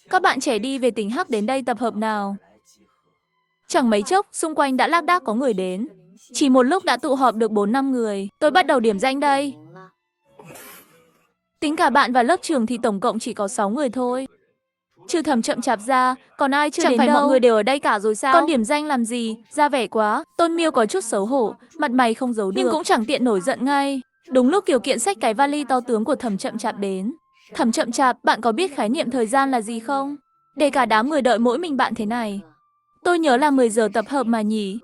Các bạn trẻ đi về tỉnh Hắc đến đây tập hợp nào. Chẳng mấy chốc, xung quanh đã lác đác có người đến. Chỉ một lúc đã tụ họp được 4-5 người. Tôi bắt đầu điểm danh đây. Tính cả bạn và lớp trường thì tổng cộng chỉ có 6 người thôi. Trừ Thẩm Chậm Chạp ra, còn ai chưa Chẳng đến phải đâu. mọi người đều ở đây cả rồi sao? Con điểm danh làm gì, ra vẻ quá. Tôn Miêu có chút xấu hổ, mặt mày không giấu được. Nhưng cũng chẳng tiện nổi giận ngay. Đúng lúc Kiều Kiện xách cái vali to tướng của Thẩm Chậm Chạp đến. Thẩm Chậm Chạp, bạn có biết khái niệm thời gian là gì không? Để cả đám người đợi mỗi mình bạn thế này. Tôi nhớ là 10 giờ tập hợp mà nhỉ?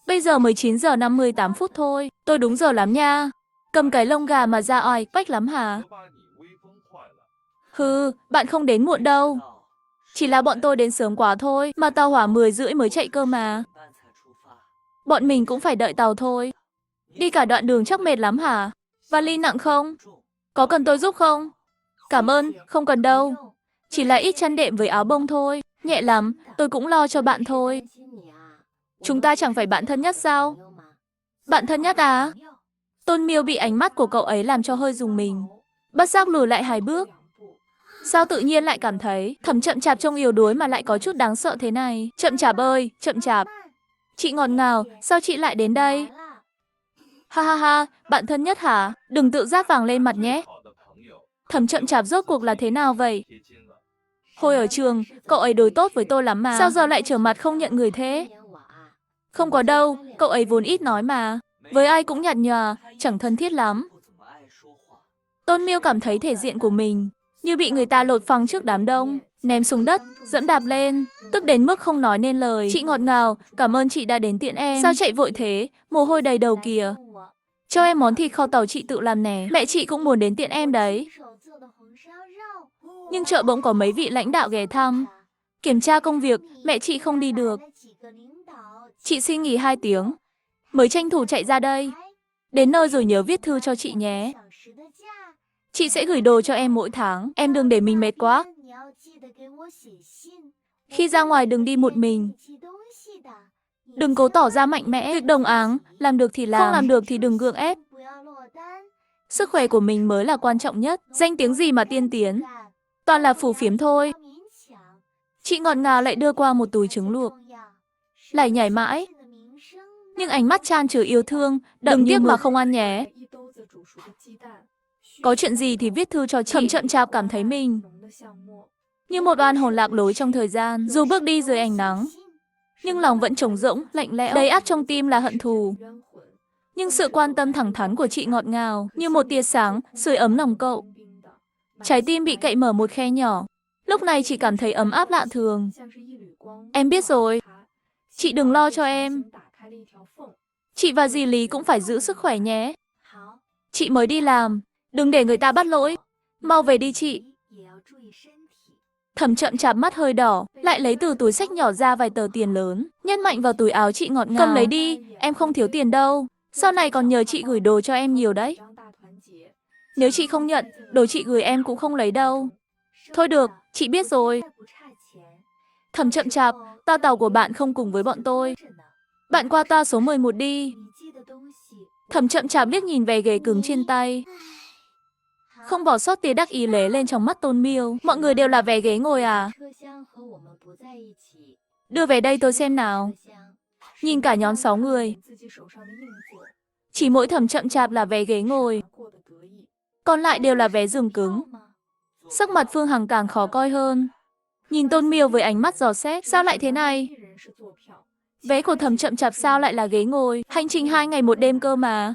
Bây giờ mới 9 giờ 58 phút thôi. Tôi đúng giờ lắm nha. Cầm cái lông gà mà ra oai, quách lắm hả? Hừ, bạn không đến muộn đâu. Chỉ là bọn tôi đến sớm quá thôi, mà tàu hỏa 10 rưỡi mới chạy cơ mà. Bọn mình cũng phải đợi tàu thôi. Đi cả đoạn đường chắc mệt lắm hả? Vali nặng không? Có cần tôi giúp không? Cảm ơn, không cần đâu. Chỉ là ít chăn đệm với áo bông thôi. Nhẹ lắm, tôi cũng lo cho bạn thôi. Chúng ta chẳng phải bạn thân nhất sao? Bạn thân nhất à? Tôn Miêu bị ánh mắt của cậu ấy làm cho hơi rùng mình. Bất giác lùi lại 2 bước. Sao tự nhiên lại cảm thấy Thẩm Chậm Chạp trông yếu đuối mà lại có chút đáng sợ thế này? Chậm Chạp ơi, Chậm Chạp. Chị ngọt ngào, sao chị lại đến đây? Ha ha ha, bạn thân nhất hả? Đừng tự giác vàng lên mặt nhé. Thẩm Chậm Chạp rốt cuộc là thế nào vậy? Hồi ở trường, cậu ấy đối tốt với tôi lắm mà. Sao giờ lại trở mặt không nhận người thế? Không có đâu, cậu ấy vốn ít nói mà. Với ai cũng nhạt nhòa, chẳng thân thiết lắm. Tôn Miêu cảm thấy thể diện của mình như bị người ta lột phăng trước đám đông, ném xuống đất, dẫm đạp lên, tức đến mức không nói nên lời. Chị ngọt ngào, cảm ơn chị đã đến tiện em. Sao chạy vội thế, mồ hôi đầy đầu kìa. Cho em món thịt kho tàu chị tự làm nè, mẹ chị cũng muốn đến tiện em đấy. Nhưng chợ bỗng có mấy vị lãnh đạo ghé thăm. Kiểm tra công việc, mẹ chị không đi được. Chị xin nghỉ 2 tiếng, mới tranh thủ chạy ra đây. Đến nơi rồi nhớ viết thư cho chị nhé. Chị sẽ gửi đồ cho em mỗi tháng, em đừng để mình mệt quá. Khi ra ngoài đừng đi một mình. Đừng cố tỏ ra mạnh mẽ, việc đồng áng, làm được thì làm, không làm được thì đừng gượng ép. Sức khỏe của mình mới là quan trọng nhất, danh tiếng gì mà tiên tiến. Toàn là phù phiếm thôi. Chị ngọt ngào lại đưa qua một túi trứng luộc. Lải nhải mãi. Nhưng ánh mắt chan chứa yêu thương, đừng tiếc mà không ăn nhé. Có chuyện gì thì viết thư cho chị. Thẩm Chậm Chạp cảm thấy mình như một oan hồn lạc lối trong thời gian. Dù bước đi dưới ánh nắng, nhưng lòng vẫn trống rỗng, lạnh lẽo. Đầy áp trong tim là hận thù. Nhưng sự quan tâm thẳng thắn của chị ngọt ngào, như một tia sáng, sưởi ấm lòng cậu. Trái tim bị cậy mở một khe nhỏ. Lúc này chị cảm thấy ấm áp lạ thường. Em biết rồi. Chị đừng lo cho em. Chị và dì Lý cũng phải giữ sức khỏe nhé. Chị mới đi làm, đừng để người ta bắt lỗi. Mau về đi chị. Thẩm Chậm Chạp mắt hơi đỏ, lại lấy từ túi xách nhỏ ra vài tờ tiền lớn, nhét mạnh vào túi áo chị ngọt ngào. Cầm lấy đi, em không thiếu tiền đâu. Sau này còn nhờ chị gửi đồ cho em nhiều đấy. Nếu chị không nhận, đồ chị gửi em cũng không lấy đâu. Thôi được, chị biết rồi. Thẩm Chậm Chạp, toa tàu của bạn không cùng với bọn tôi. Bạn qua toa số 11 đi. Thẩm Chậm Chạp liếc nhìn về ghế cứng trên tay. Không bỏ sót tia đắc ý lóe lên trong mắt Tôn Miêu. Mọi người đều là vé ghế ngồi à? Đưa về đây tôi xem nào. Nhìn cả nhóm 6 người. Chỉ mỗi Thẩm Chậm Chạp là vé ghế ngồi. Còn lại đều là vé giường cứng. Sắc mặt Phương Hằng càng khó coi hơn. Nhìn Tôn Miêu với ánh mắt dò xét. Sao lại thế này? Vé của Thẩm Chậm Chạp sao lại là ghế ngồi? Hành trình 2 ngày 1 đêm cơ mà.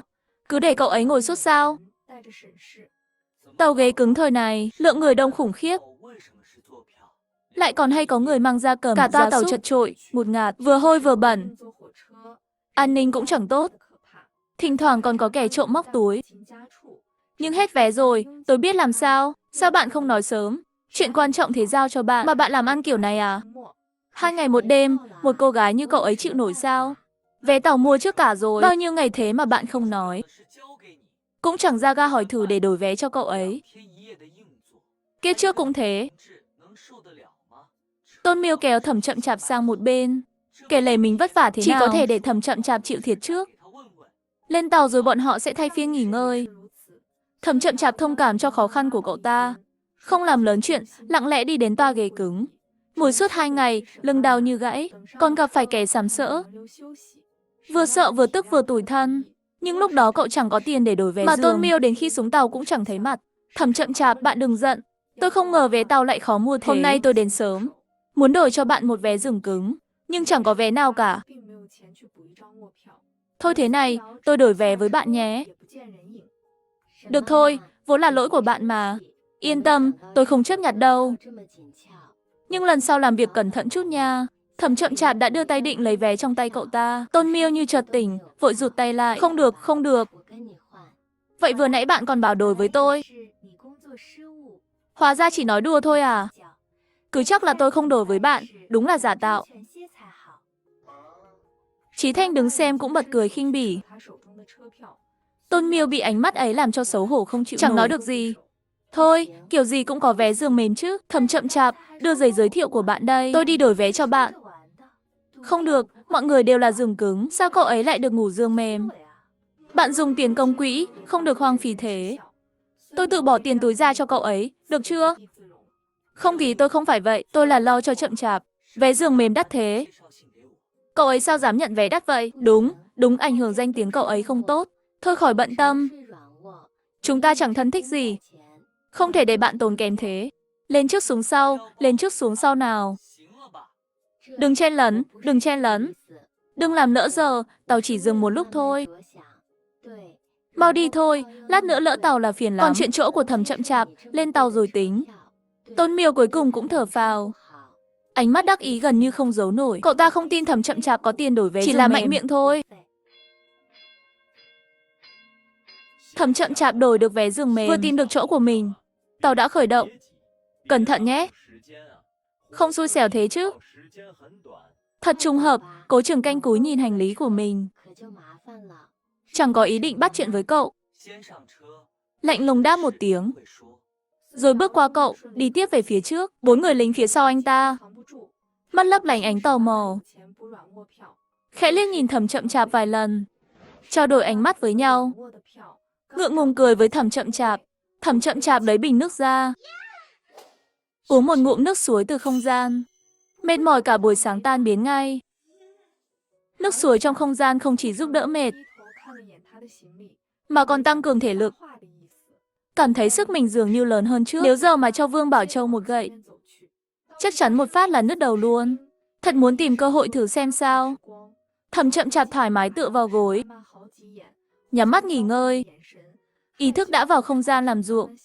Cứ để cậu ấy ngồi suốt sao? Tàu ghế cứng thời này, lượng người đông khủng khiếp. Lại còn hay có người mang gia cầm, cả toa tàu chật chội, ngột ngạt, vừa hôi vừa bẩn. An ninh cũng chẳng tốt. Thỉnh thoảng còn có kẻ trộm móc túi. Nhưng hết vé rồi, tôi biết làm sao. Sao bạn không nói sớm? Chuyện quan trọng thế giao cho bạn, mà bạn làm ăn kiểu này à? 2 ngày 1 đêm, một cô gái như cậu ấy chịu nổi sao? Vé tàu mua trước cả rồi, bao nhiêu ngày thế mà bạn không nói. Cũng chẳng ra ga hỏi thử để đổi vé cho cậu ấy. Kiếp trước cũng thế. Tôn Miêu kéo Thẩm Chậm Chạp sang một bên, kể lể mình vất vả thế nào. Chỉ có thể để Thẩm Chậm Chạp chịu thiệt trước. Lên tàu rồi bọn họ sẽ thay phiên nghỉ ngơi. Thẩm Chậm Chạp thông cảm cho khó khăn của cậu ta. Không làm lớn chuyện, lặng lẽ đi đến toa ghế cứng. Ngồi suốt 2 ngày, lưng đau như gãy, còn gặp phải kẻ sàm sỡ. Vừa sợ vừa tức vừa tủi thân. Nhưng lúc đó cậu chẳng có tiền để đổi vé giường. Mà Tôn Miêu đến khi xuống tàu cũng chẳng thấy mặt. Thầm chậm chạp, bạn đừng giận. Tôi không ngờ vé tàu lại khó mua thế. Hôm nay tôi đến sớm, muốn đổi cho bạn một vé giường cứng, nhưng chẳng có vé nào cả. Thôi thế này, tôi đổi vé với bạn nhé. Được thôi, vốn là lỗi của bạn mà. Yên tâm, tôi không chấp nhặt đâu. Nhưng lần sau làm việc cẩn thận chút nha. Thầm chậm chạp đã đưa tay định lấy vé trong tay cậu ta. Tôn Miêu như chợt tỉnh, vội rụt tay lại. Không được, không được. Vậy vừa nãy bạn còn bảo đổi với tôi. Hóa ra chỉ nói đùa thôi à? Cứ chắc là tôi không đổi với bạn, đúng là giả tạo. Chí Thanh đứng xem cũng bật cười khinh bỉ. Tôn Miêu bị ánh mắt ấy làm cho xấu hổ không chịu nổi. Chẳng nói được gì. Thôi, kiểu gì cũng có vé giường mềm chứ. Thầm chậm chạp, đưa giấy giới thiệu của bạn đây. Tôi đi đổi vé cho bạn. Không được, mọi người đều là giường cứng. Sao cậu ấy lại được ngủ giường mềm? Bạn dùng tiền công quỹ, không được hoang phí thế. Tôi tự bỏ tiền túi ra cho cậu ấy, được chưa? Không thì tôi không phải vậy, tôi là lo cho chậm chạp. Vé giường mềm đắt thế. Cậu ấy sao dám nhận vé đắt vậy? Đúng ảnh hưởng danh tiếng cậu ấy không tốt. Thôi khỏi bận tâm. Chúng ta chẳng thân thích gì. Không thể để bạn tốn kém thế. Lên trước xuống sau, lên trước xuống sau nào. Đừng chen lấn, đừng chen lấn. Đừng làm lỡ giờ, tàu chỉ dừng một lúc thôi. Mau đi thôi, lát nữa lỡ tàu là phiền lắm. Còn chuyện chỗ của Thầm chậm chạp, lên tàu rồi tính. Tôn Miêu cuối cùng cũng thở phào. Ánh mắt đắc ý gần như không giấu nổi. Cậu ta không tin Thầm chậm chạp có tiền đổi vé chỉ là mạnh miệng thôi. Thầm chậm chạp đổi được vé giường mềm, vừa tìm được chỗ của mình. Tàu đã khởi động. Cẩn thận nhé. Không xui xẻo thế chứ. Thật trùng hợp, Cố Trường Canh cúi nhìn hành lý của mình. Chẳng có ý định bắt chuyện với cậu. Lạnh lùng đáp một tiếng. Rồi bước qua cậu, đi tiếp về phía trước. 4 người lính phía sau anh ta. Mắt lấp lánh ánh tò mò. Khẽ liếc nhìn Thầm chậm chạp vài lần. Trao đổi ánh mắt với nhau. Ngượng ngùng cười với Thầm chậm chạp. Thầm chậm chạp lấy bình nước ra. Uống một ngụm nước suối từ không gian. Mệt mỏi cả buổi sáng tan biến ngay. Nước suối trong không gian không chỉ giúp đỡ mệt, mà còn tăng cường thể lực. Cảm thấy sức mình dường như lớn hơn trước. Nếu giờ mà cho Vương Bảo Châu một gậy, chắc chắn một phát là nứt đầu luôn. Thật muốn tìm cơ hội thử xem sao. Thầm chậm chạp thoải mái tựa vào gối, nhắm mắt nghỉ ngơi. Ý thức đã vào không gian làm ruộng.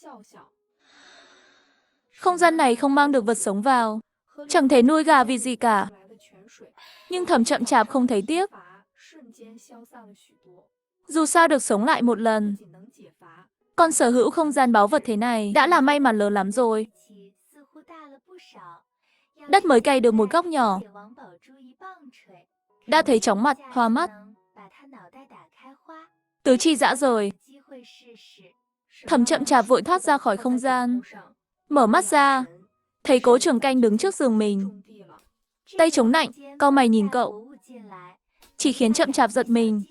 Không gian này không mang được vật sống vào, chẳng thể nuôi gà vịt gì cả. Nhưng Thầm chậm chạp không thấy tiếc. Dù sao được sống lại một lần. Còn sở hữu không gian báu vật thế này đã là may mắn lớn lắm rồi. Đất mới cày được một góc nhỏ. Đã thấy chóng mặt, hoa mắt. Tứ chi rã rời. Thầm chậm chạp vội thoát ra khỏi không gian. Mở mắt ra, thấy Cố Trường Canh đứng trước giường mình. Tay chống nạnh, cau mày nhìn cậu. Chỉ khiến chậm chạp giật mình.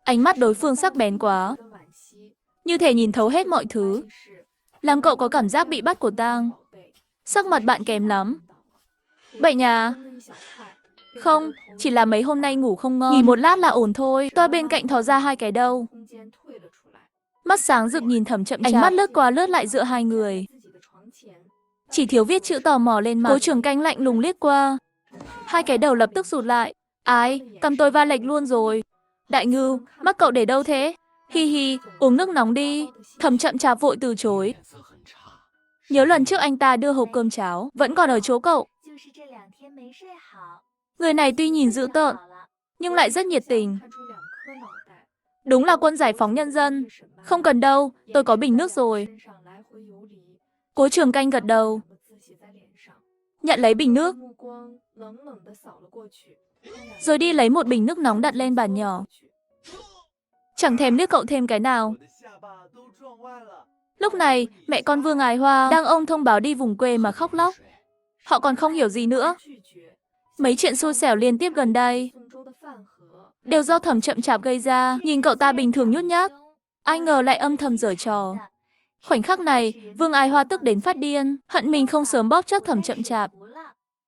Ánh mắt đối phương sắc bén quá. Như thể nhìn thấu hết mọi thứ. Làm cậu có cảm giác bị bắt của tang. Sắc mặt bạn kém lắm. Bệnh à? Không, chỉ là mấy hôm nay ngủ không ngon. Nghỉ một lát là ổn thôi. Toa bên cạnh thò ra 2 cái đầu. Mắt sáng rực nhìn Thầm chậm chạp. Ánh mắt lướt qua lướt lại giữa hai người. Chỉ thiếu viết chữ tò mò lên mặt. Cố Trường Canh lạnh lùng liếc qua. 2 cái đầu lập tức rụt lại. Ai, cầm tôi va lệch luôn rồi. Đại ngưu, mắt cậu để đâu thế? Hi hi, uống nước nóng đi. Thầm chậm chạp vội từ chối. Nhớ lần trước anh ta đưa hộp cơm cháo, vẫn còn ở chỗ cậu. Người này tuy nhìn dữ tợn, nhưng lại rất nhiệt tình. Đúng là quân giải phóng nhân dân. Không cần đâu, tôi có bình nước rồi. Cố Trường Canh gật đầu. Nhận lấy bình nước. Rồi đi lấy một bình nước nóng đặt lên bàn nhỏ. Chẳng thèm liếc cậu thêm cái nào. Lúc này, mẹ con Vương Ái Hoa đang ôm thông báo đi vùng quê mà khóc lóc. Họ còn không hiểu gì nữa. Mấy chuyện xui xẻo liên tiếp gần đây đều do Thầm chậm chạp gây ra. Nhìn cậu ta bình thường nhút nhát, ai ngờ lại âm thầm giở trò. Khoảnh khắc này, Vương Ái Hoa tức đến phát điên, hận mình không sớm bóp chắc Thẩm Chậm Chạp,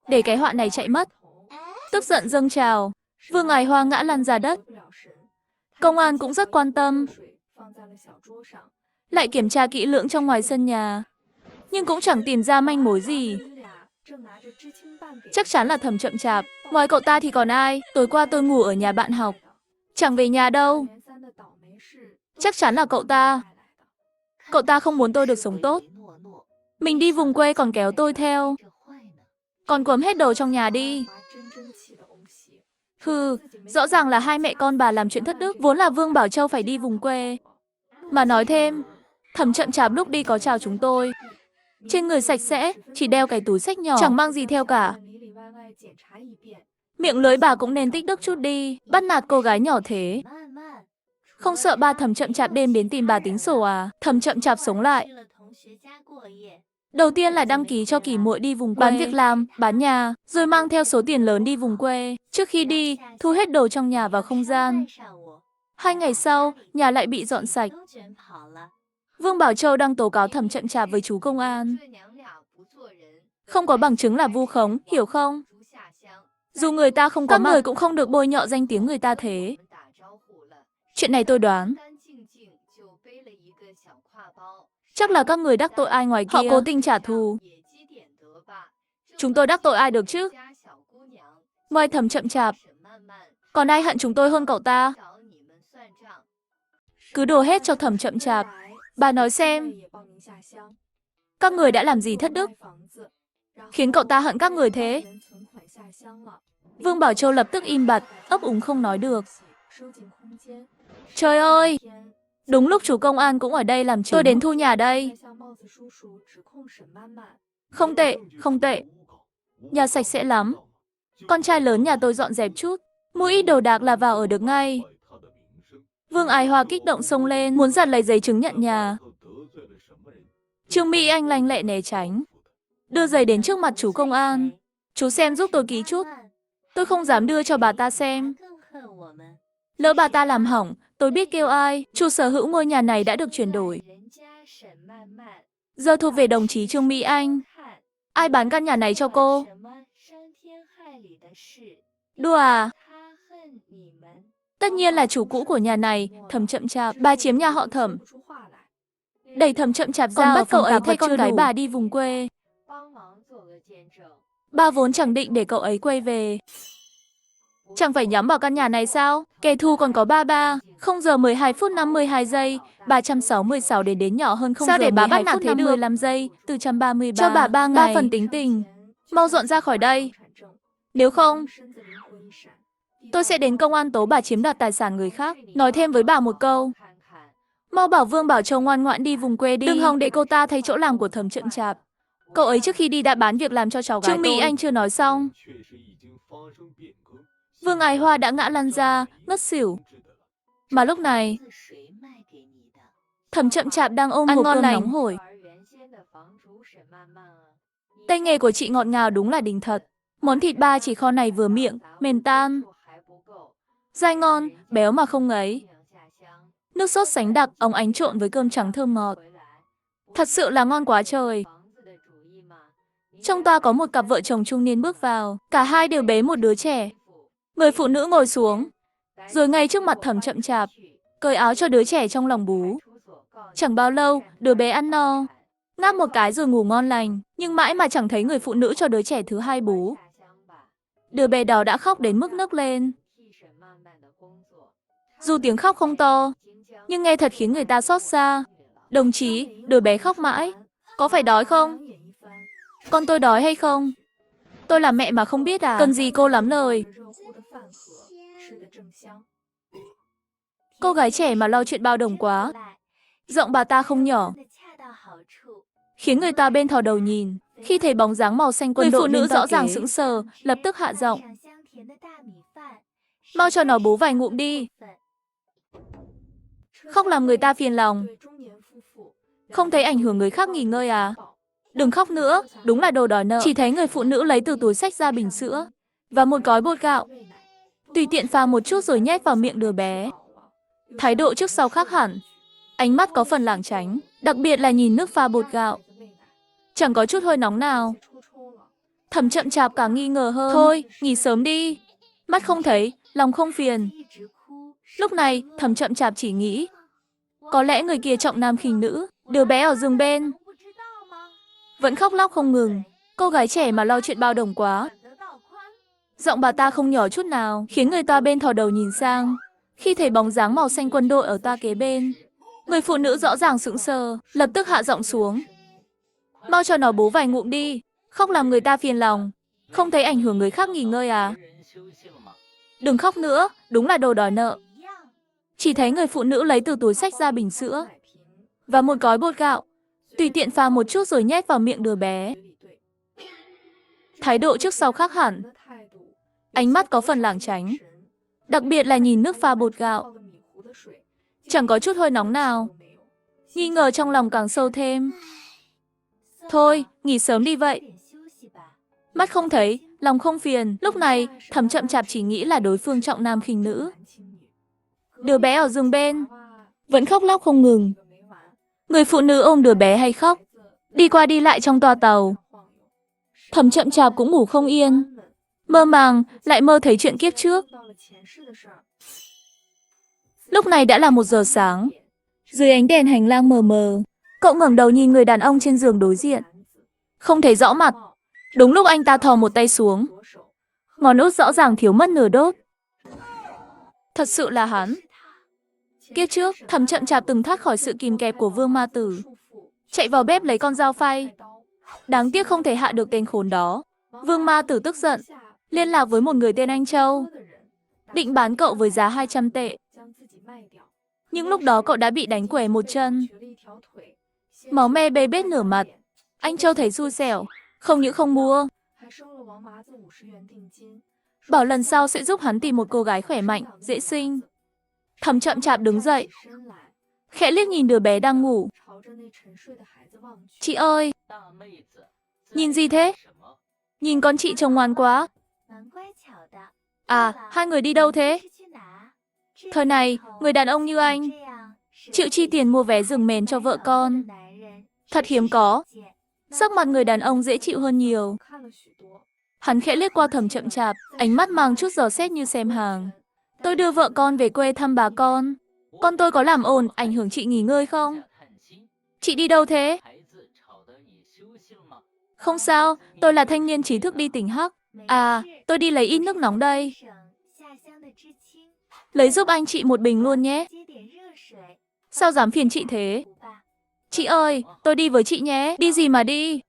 để cái họa này chạy mất. Tức giận dâng trào, Vương Ái Hoa ngã lăn ra đất. Công an cũng rất quan tâm, lại kiểm tra kỹ lưỡng trong ngoài sân nhà, nhưng cũng chẳng tìm ra manh mối gì. Chắc chắn là Thẩm Chậm Chạp, ngoài cậu ta thì còn ai? Tối qua tôi ngủ ở nhà bạn học, chẳng về nhà đâu. Chắc chắn là cậu ta. Cậu ta không muốn tôi được sống tốt. Mình đi vùng quê còn kéo tôi theo, còn quấm hết đồ trong nhà đi. Hừ, rõ ràng là hai mẹ con bà làm chuyện thất đức, vốn là Vương Bảo Châu phải đi vùng quê. Mà nói thêm, Thẩm Chậm Chạp lúc đi có chào chúng tôi. Trên người sạch sẽ, chỉ đeo cái túi xách nhỏ, chẳng mang gì theo cả. Miệng lưỡi bà cũng nên tích đức chút đi, bắt nạt cô gái nhỏ thế. Không sợ ba Thẩm Chậm Chạp đêm đến tìm bà tính sổ à? Thẩm Chậm Chạp sống lại. Đầu tiên là đăng ký cho Kỳ Muội đi vùng quê, bán việc làm, bán nhà, rồi mang theo số tiền lớn đi vùng quê. Trước khi đi, thu hết đồ trong nhà vào không gian. 2 ngày sau, nhà lại bị dọn sạch. Vương Bảo Châu đang tố cáo Thẩm Chậm Chạp với chú công an. Không có bằng chứng là vu khống, hiểu không? Dù người ta không có mặt, người cũng không được bôi nhọ danh tiếng người ta thế. Chuyện này tôi đoán, chắc là các người đắc tội ai ngoài kia, họ cố tình trả thù. Chúng tôi đắc tội ai được chứ? Ngoài Thẩm Chậm Chạp, còn ai hận chúng tôi hơn cậu ta? Cứ đổ hết cho Thẩm Chậm Chạp. Bà nói xem, các người đã làm gì thất đức, khiến cậu ta hận các người thế? Vương Bảo Châu lập tức im bặt, ấp úng không nói được. Trời ơi! Đúng lúc chú công an cũng ở đây làm chứng. Tôi đến thu nhà đây. Không tệ, không tệ. Nhà sạch sẽ lắm. Con trai lớn nhà tôi dọn dẹp chút, mua ít đồ đạc là vào ở được ngay. Vương Ái Hoa kích động xông lên, muốn giật lấy giấy chứng nhận nhà. Trương Mỹ Anh lanh lẹ né tránh, đưa giấy đến trước mặt chú công an. Chú xem giúp tôi ký chút. Tôi không dám đưa cho bà ta xem. Lỡ bà ta làm hỏng, tôi biết kêu ai. Chủ sở hữu ngôi nhà này đã được chuyển đổi, giờ thuộc về đồng chí Trương Mỹ Anh. Ai bán căn nhà này cho cô? Đùa à? Tất nhiên là chủ cũ của nhà này, Thẩm Chậm Chạp. Bà chiếm nhà họ Thẩm, đẩy Thẩm Chậm Chạp ra, bắt cậu ấy thay con gái bà đi vùng quê. Bà vốn chẳng định để cậu ấy quay về. Chẳng phải nhắm vào căn nhà này sao? Kẻ thù còn có ba. 0 giờ 12 phút 52 giây, 366 đến nhỏ hơn 0 sao giờ để bà bắt nạt thế được? 15 giây, 433. Cho bà 3 ngày. 3 phần tính tình. Mau dọn ra khỏi đây. Nếu không, tôi sẽ đến công an tố bà chiếm đoạt tài sản người khác. Nói thêm với bà một câu. Mau bảo Vương Bảo Châu ngoan ngoãn đi vùng quê đi. Đừng hòng để cô ta thấy chỗ làm của Thẩm Chậm Chạp. Cậu ấy trước khi đi đã bán việc làm cho cháu gái tôi. Trương Mỹ Anh chưa nói xong, Vương Ái Hoa đã ngã lăn ra, ngất xỉu. Mà lúc này, Thẩm Chậm Chạp đang ôm hộp cơm nóng hổi. Tay nghề của chị ngọt ngào đúng là đỉnh thật. Món thịt ba chỉ kho này vừa miệng, mềm tan. Dai ngon, béo mà không ngấy. Nước sốt sánh đặc, óng ánh trộn với cơm trắng thơm ngọt. Thật sự là ngon quá trời. Trong toa có một cặp vợ chồng trung niên bước vào. Cả hai đều bế một đứa trẻ. Người phụ nữ ngồi xuống, rồi ngay trước mặt Thẩm Chậm Chạp, cởi áo cho đứa trẻ trong lòng bú. Chẳng bao lâu, đứa bé ăn no, ngáp một cái rồi ngủ ngon lành, nhưng mãi mà chẳng thấy người phụ nữ cho đứa trẻ thứ hai bú. Đứa bé đó đã khóc đến mức nấc lên. Dù tiếng khóc không to, nhưng nghe thật khiến người ta xót xa. Đồng chí, đứa bé khóc mãi. Có phải đói không? Con tôi đói hay không? Tôi là mẹ mà không biết à? Cần gì cô lắm lời. Cô gái trẻ mà lo chuyện bao đồng quá. Giọng bà ta không nhỏ, khiến người ta bên thò đầu nhìn. Khi thấy bóng dáng màu xanh quân đội, người phụ nữ rõ ràng sững sờ, lập tức hạ giọng. Mau cho nó bú vài ngụm đi. Khóc làm người ta phiền lòng. Không thấy ảnh hưởng người khác nghỉ ngơi à? Đừng khóc nữa, đúng là đồ đòi nợ. Chỉ thấy người phụ nữ lấy từ túi xách ra bình sữa và một gói bột gạo, tùy tiện pha một chút rồi nhét vào miệng đứa bé. Thái độ trước sau khác hẳn, ánh mắt có phần lảng tránh. Đặc biệt là nhìn nước pha bột gạo. Chẳng có chút hơi nóng nào. Thẩm Chậm Chạp càng nghi ngờ hơn. Thôi, nghỉ sớm đi. Mắt không thấy, lòng không phiền. Lúc này, Thẩm Chậm Chạp chỉ nghĩ, có lẽ người kia trọng nam khinh nữ, đứa bé ở giường bên vẫn khóc lóc không ngừng. Cô gái trẻ mà lo chuyện bao đồng quá. Giọng bà ta không nhỏ chút nào, khiến người ta bên thò đầu nhìn sang. Khi thấy bóng dáng màu xanh quân đội ở toa kế bên, người phụ nữ rõ ràng sững sờ, lập tức hạ giọng xuống. Mau cho nó bú vài ngụm đi, khóc làm người ta phiền lòng. Không thấy ảnh hưởng người khác nghỉ ngơi à? Đừng khóc nữa, đúng là đồ đòi nợ. Chỉ thấy người phụ nữ lấy từ túi xách ra bình sữa và một gói bột gạo, tùy tiện pha một chút rồi nhét vào miệng đứa bé. Thái độ trước sau khác hẳn. Ánh mắt có phần lảng tránh. Đặc biệt là nhìn nước pha bột gạo. Chẳng có chút hơi nóng nào. Nghi ngờ trong lòng càng sâu thêm. Thôi, nghỉ sớm đi vậy. Mắt không thấy, lòng không phiền. Lúc này, Thẩm Chậm Chạp chỉ nghĩ là đối phương trọng nam khinh nữ. Đứa bé ở giường bên vẫn khóc lóc không ngừng. Người phụ nữ ôm đứa bé hay khóc, đi qua đi lại trong toa tàu. Thẩm Chậm Chạp cũng ngủ không yên. Mơ màng, lại mơ thấy chuyện kiếp trước. Lúc này đã là 1 giờ sáng. Dưới ánh đèn hành lang mờ mờ, cậu ngẩng đầu nhìn người đàn ông trên giường đối diện. Không thấy rõ mặt. Đúng lúc anh ta thò một tay xuống, ngón út rõ ràng thiếu mất nửa đốt. Thật sự là hắn. Kiếp trước, Thẩm Chậm Chạp từng thoát khỏi sự kìm kẹp của Vương Ma Tử, chạy vào bếp lấy con dao phay. Đáng tiếc không thể hạ được tên khốn đó. Vương Ma Tử tức giận, liên lạc với một người tên Anh Châu, định bán cậu với giá 200 tệ. Nhưng lúc đó cậu đã bị đánh quẻ một chân, máu me bê bết nửa mặt. Anh Châu thấy xui xẻo, không những không mua, bảo lần sau sẽ giúp hắn tìm một cô gái khỏe mạnh, dễ sinh. Thẩm Chậm Chạp đứng dậy, khẽ liếc nhìn đứa bé đang ngủ. Chị ơi! Nhìn gì thế? Nhìn con chị trông ngoan quá. À, hai người đi đâu thế? Thời này, người đàn ông như anh chịu chi tiền mua vé giường mền cho vợ con, thật hiếm có. Sắc mặt người đàn ông dễ chịu hơn nhiều. Hắn khẽ liếc qua Thẩm Chậm Chạp, ánh mắt mang chút dò xét như xem hàng. Tôi đưa vợ con về quê thăm bà con. Con tôi có làm ồn, ảnh hưởng chị nghỉ ngơi không? Chị đi đâu thế? Không sao, tôi là thanh niên trí thức đi tỉnh Hắc. À, tôi đi lấy ít nước nóng đây. Lấy giúp anh chị một bình luôn nhé. Sao dám phiền chị thế? Chị ơi, tôi đi với chị nhé. Đi gì mà đi?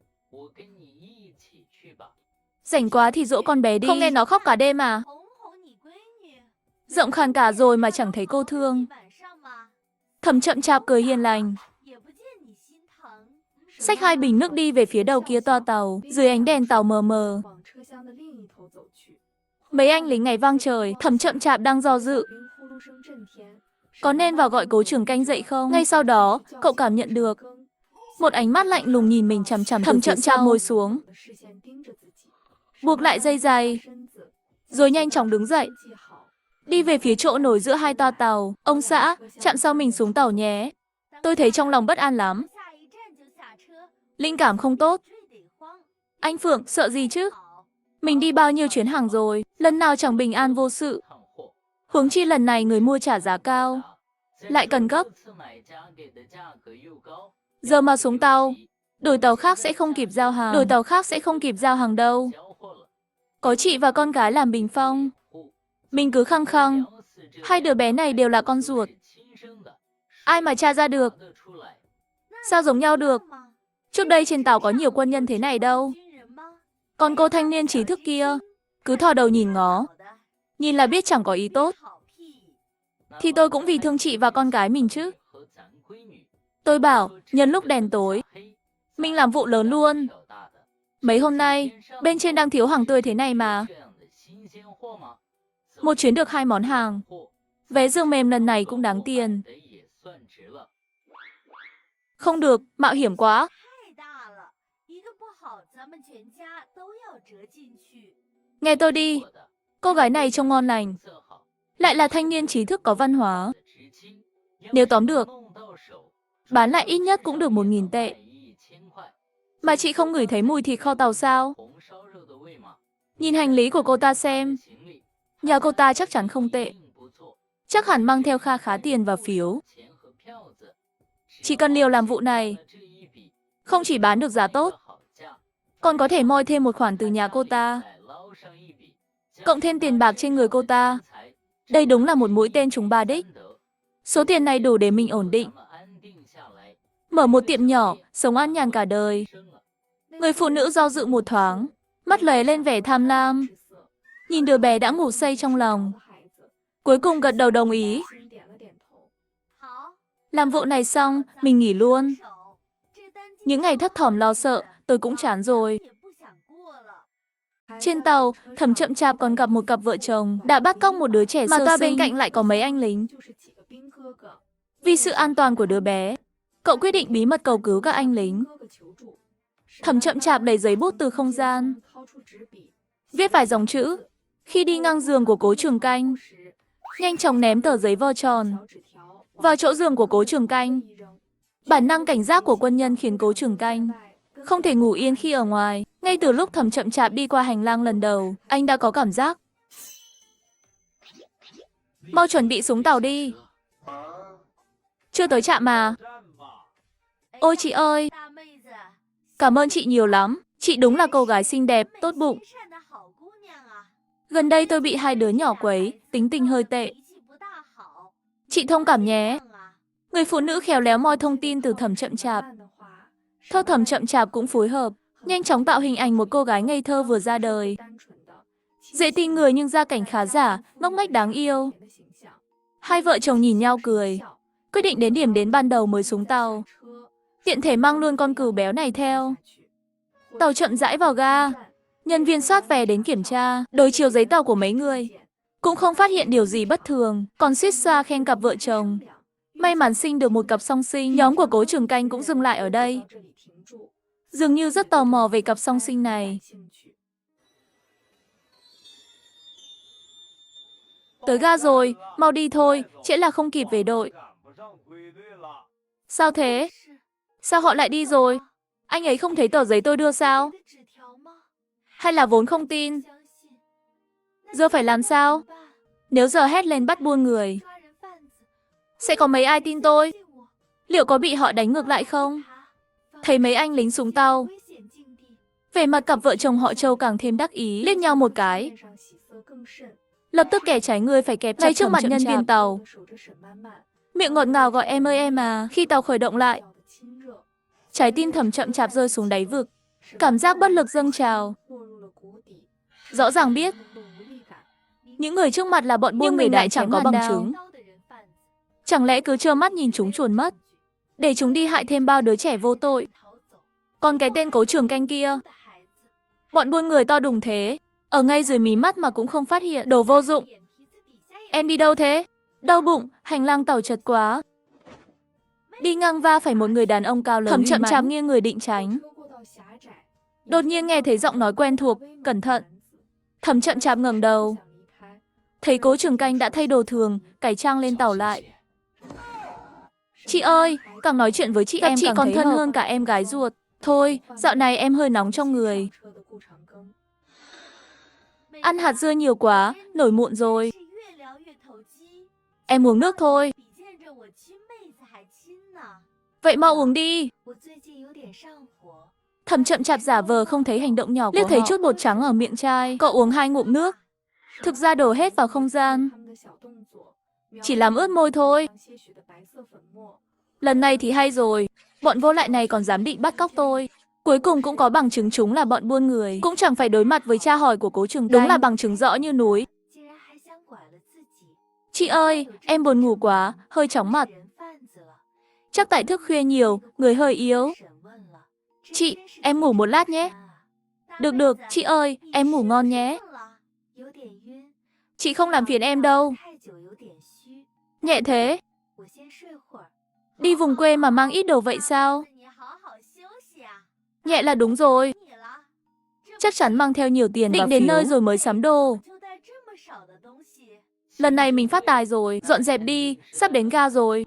Rảnh quá thì dỗ con bé đi. Không nghe nó khóc cả đêm à? Giọng khàn cả rồi mà chẳng thấy cô thương. Thẩm Chậm Chạp cười hiền lành, xách 2 bình nước đi về phía đầu kia toa tàu, dưới ánh đèn tàu mờ mờ. Mấy anh lính ngày vang trời, Thẩm Chậm Chạp đang do dự. Có nên vào gọi cố trưởng canh dậy không? Ngay sau đó, cậu cảm nhận được một ánh mắt lạnh lùng nhìn mình chằm chằm. Thẩm Chậm Chạp ngồi xuống, buộc lại dây giày, rồi nhanh chóng đứng dậy, đi về phía chỗ nối giữa 2 toa tàu. Ông xã, chặn sau mình xuống tàu nhé. Tôi thấy trong lòng bất an lắm. Linh cảm không tốt. Anh Phượng, sợ gì chứ? Mình đi bao nhiêu chuyến hàng rồi, lần nào chẳng bình an vô sự. Huống chi lần này người mua trả giá cao, lại cần gấp. Giờ mà xuống tàu, đổi tàu khác sẽ không kịp giao hàng. Đổi tàu khác sẽ không kịp giao hàng đâu. Có chị và con gái làm bình phong. Mình cứ khăng khăng, 2 đứa bé này đều là con ruột. Ai mà tra ra được? Sao giống nhau được? Trước đây trên tàu có nhiều quân nhân thế này đâu. Còn cô thanh niên trí thức kia, cứ thò đầu nhìn ngó. Nhìn là biết chẳng có ý tốt. Thì tôi cũng vì thương chị và con gái mình chứ. Tôi bảo, nhân lúc đèn tối, mình làm vụ lớn luôn. Mấy hôm nay, bên trên đang thiếu hàng tươi thế này mà. Một chuyến được 2 món hàng. Vé giường mềm lần này cũng đáng tiền. Không được, mạo hiểm quá. Nghe tôi đi, cô gái này trông ngon lành, lại là thanh niên trí thức có văn hóa. Nếu tóm được, Bán lại ít nhất cũng được 1.000 tệ. Mà chị không ngửi thấy mùi thịt kho tàu sao? Nhìn hành lý của cô ta xem. Nhà cô ta chắc chắn không tệ. Chắc hẳn mang theo kha khá tiền và phiếu. Chỉ cần liều làm vụ này, không chỉ bán được giá tốt, còn có thể moi thêm một khoản từ nhà cô ta. Cộng thêm tiền bạc trên người cô ta. Đây đúng là một mũi tên trúng 3 đích. Số tiền này đủ để mình ổn định. Mở một tiệm nhỏ, sống an nhàn cả đời. Người phụ nữ do dự một thoáng, mắt lóe lên vẻ tham lam. Nhìn đứa bé đã ngủ say trong lòng. Cuối cùng gật đầu đồng ý. Làm vụ này xong, mình nghỉ luôn. Những ngày thấp thỏm lo sợ, tôi cũng chán rồi. Trên tàu, Thẩm Chậm Chạp còn gặp một cặp vợ chồng đã bắt cóc một đứa trẻ sơ sinh, mà toa bên cạnh lại có mấy anh lính. Vì sự an toàn của đứa bé, cậu quyết định bí mật cầu cứu các anh lính. Thẩm Chậm Chạp lấy giấy bút từ không gian, viết vài dòng chữ. Khi đi ngang giường của Cố Trường Canh, nhanh chóng ném tờ giấy vo tròn vào chỗ giường của Cố Trường Canh. Bản năng cảnh giác của quân nhân khiến Cố Trường Canh không thể ngủ yên khi ở ngoài. Ngay từ lúc Thẩm Chậm Chạp đi qua hành lang lần đầu, anh đã có cảm giác. Mau chuẩn bị xuống tàu đi. Chưa tới trạm mà. Ôi chị ơi, cảm ơn chị nhiều lắm. Chị đúng là cô gái xinh đẹp, tốt bụng. Gần đây tôi bị hai đứa nhỏ quấy, tính tình hơi tệ. Chị thông cảm nhé. Người phụ nữ khéo léo moi thông tin từ Thẩm Chậm Chạp. Thơ Thẩm Chậm Chạp cũng phối hợp, nhanh chóng tạo hình ảnh một cô gái ngây thơ vừa ra đời. Dễ tin người nhưng gia cảnh khá giả, ngốc nghếch đáng yêu. Hai vợ chồng nhìn nhau cười, quyết định đến điểm đến ban đầu mới xuống tàu. Tiện thể mang luôn con cừu béo này theo. Tàu chậm rãi vào ga. Nhân viên soát vé đến kiểm tra, đối chiếu giấy tàu của mấy người. Cũng không phát hiện điều gì bất thường, còn suýt xoa khen cặp vợ chồng. May mắn sinh được một cặp song sinh. Nhóm của Cố Trường Canh cũng dừng lại ở đây. Dường như rất tò mò về cặp song sinh này. Tới ga rồi, mau đi thôi, trễ là không kịp về đội. Sao thế? Sao họ lại đi rồi? Anh ấy không thấy tờ giấy tôi đưa sao? Hay là vốn không tin? Giờ phải làm sao? Nếu giờ hét lên bắt buôn người, sẽ có mấy ai tin tôi? Liệu có bị họ đánh ngược lại không? Thấy mấy anh lính xuống tàu, vẻ mặt cặp vợ chồng họ Châu càng thêm đắc ý, liếc nhau một cái. Lập tức kẻ trái người phải kẹp ngay trước mặt nhân viên tàu. Miệng ngọt ngào gọi em ơi em à. Khi tàu khởi động lại, trái tim Thẩm Chậm Chạp rơi xuống đáy vực. Cảm giác bất lực dâng trào. Rõ ràng biết những người trước mặt là bọn buôn người đại chẳng có bằng chứng. Chẳng lẽ cứ trơ mắt nhìn chúng chuồn mất, để chúng đi hại thêm bao đứa trẻ vô tội? Còn cái tên Cố Trường Canh kia, bọn buôn người to đùng thế, ở ngay dưới mí mắt mà cũng không phát hiện. Đồ vô dụng. Em đi đâu thế? Đau bụng, hành lang tàu chật quá. Đi ngang va phải một người đàn ông cao lớn. Thẩm Chậm Chạp nghiêng người định tránh. Đột nhiên nghe thấy giọng nói quen thuộc, cẩn thận. Thẩm Chậm Chạp ngẩng đầu, thấy Cố Trường Canh đã thay đồ thường, cải trang lên tàu lại. Chị ơi, càng nói chuyện với chị em càng còn thân hơn cả em gái ruột. Thôi, dạo này em hơi nóng trong người. Ăn hạt dưa nhiều quá, nổi mụn rồi. Em uống nước thôi. Vậy mau uống đi. Thẩm Chậm Chạp giả vờ không thấy hành động nhỏ của họ. Liếc thấy chút bột trắng ở miệng chai, cậu uống 2 ngụm nước. Thực ra đổ hết vào không gian. Chỉ làm ướt môi thôi. Lần này thì hay rồi. Bọn vô lại này còn dám định bắt cóc tôi. Cuối cùng cũng có bằng chứng chúng là bọn buôn người. Cũng chẳng phải đối mặt với tra hỏi của Cố Trường Canh. Đúng là bằng chứng rõ như núi. Chị ơi, em buồn ngủ quá, hơi chóng mặt. Chắc tại thức khuya nhiều, người hơi yếu. Chị, em ngủ một lát nhé. Được, chị ơi, em ngủ ngon nhé. Chị không làm phiền em đâu. Nhẹ thế. Đi vùng quê mà mang ít đồ vậy sao? Nhẹ là đúng rồi. Chắc chắn mang theo nhiều tiền. Định đến nơi rồi mới sắm đồ. Lần này mình phát tài rồi. Dọn dẹp đi, sắp đến ga rồi.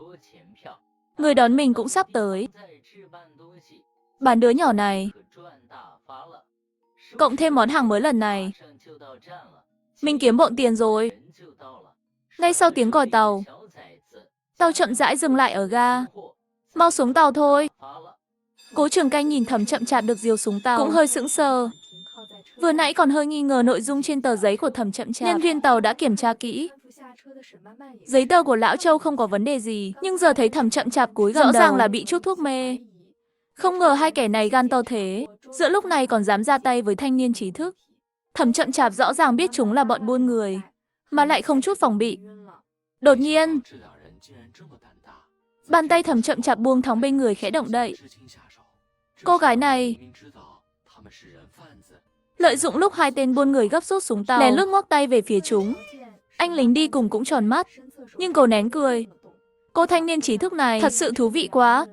Người đón mình cũng sắp tới. Bán đứa nhỏ này. Cộng thêm món hàng mới lần này. Mình kiếm bộn tiền rồi. Ngay sau tiếng còi tàu, tàu chậm rãi dừng lại ở ga. Mau xuống tàu thôi. Cố Trường Canh nhìn Thẩm Chậm Chạp được diều xuống tàu, cũng hơi sững sờ. Vừa nãy còn hơi nghi ngờ nội dung trên tờ giấy của Thẩm Chậm Chạp. Nhân viên tàu đã kiểm tra kỹ. Giấy tờ của Lão Châu không có vấn đề gì, nhưng giờ thấy Thẩm Chậm Chạp cúi gằm đầu, rõ ràng là bị chút thuốc mê. Không ngờ hai kẻ này gan to thế, giữa lúc này còn dám ra tay với thanh niên trí thức. Thẩm Chậm Chạp rõ ràng biết chúng là bọn buôn người, mà lại không chút phòng bị. Đột nhiên, bàn tay Thẩm Chậm Chạp buông thõng bên người khẽ động đậy. Cô gái này lợi dụng lúc hai tên buôn người gấp rút xuống tàu, lén lút ngoắc tay về phía chúng. Anh lính đi cùng cũng tròn mắt, nhưng cố nén cười. Cô thanh niên trí thức này thật sự thú vị quá.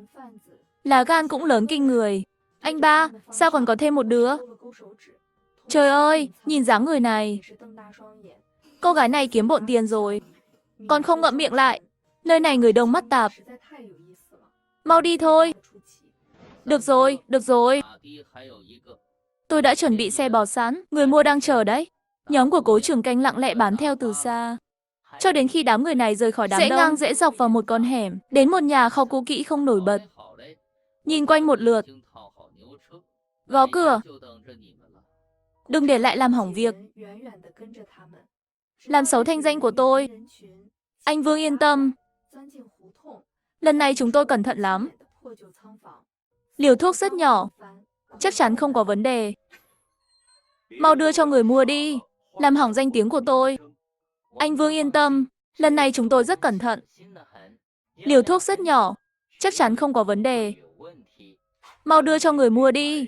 Lá gan cũng lớn kinh người. Anh ba, sao còn có thêm một đứa? Trời ơi, nhìn dáng người này. Cô gái này kiếm bộn tiền rồi. Còn không ngậm miệng lại. Nơi này người đông mắt tạp. Mau đi thôi. Được rồi, được rồi. Tôi đã chuẩn bị xe bò sẵn, người mua đang chờ đấy. Nhóm của Cố Trường Canh lặng lẽ bám theo từ xa. Cho đến khi đám người này rời khỏi đám đông, ngang dễ dọc vào một con hẻm, đến một nhà kho cũ kỹ không nổi bật. Nhìn quanh một lượt, gõ cửa. Đừng để lại làm hỏng việc. Làm xấu thanh danh của tôi. Anh Vương yên tâm. Lần này chúng tôi cẩn thận lắm. Liều thuốc rất nhỏ, chắc chắn không có vấn đề. Mau đưa cho người mua đi, làm hỏng danh tiếng của tôi. Anh Vương yên tâm, lần này chúng tôi rất cẩn thận. Liều thuốc rất nhỏ, chắc chắn không có vấn đề. Mau đưa cho người mua đi,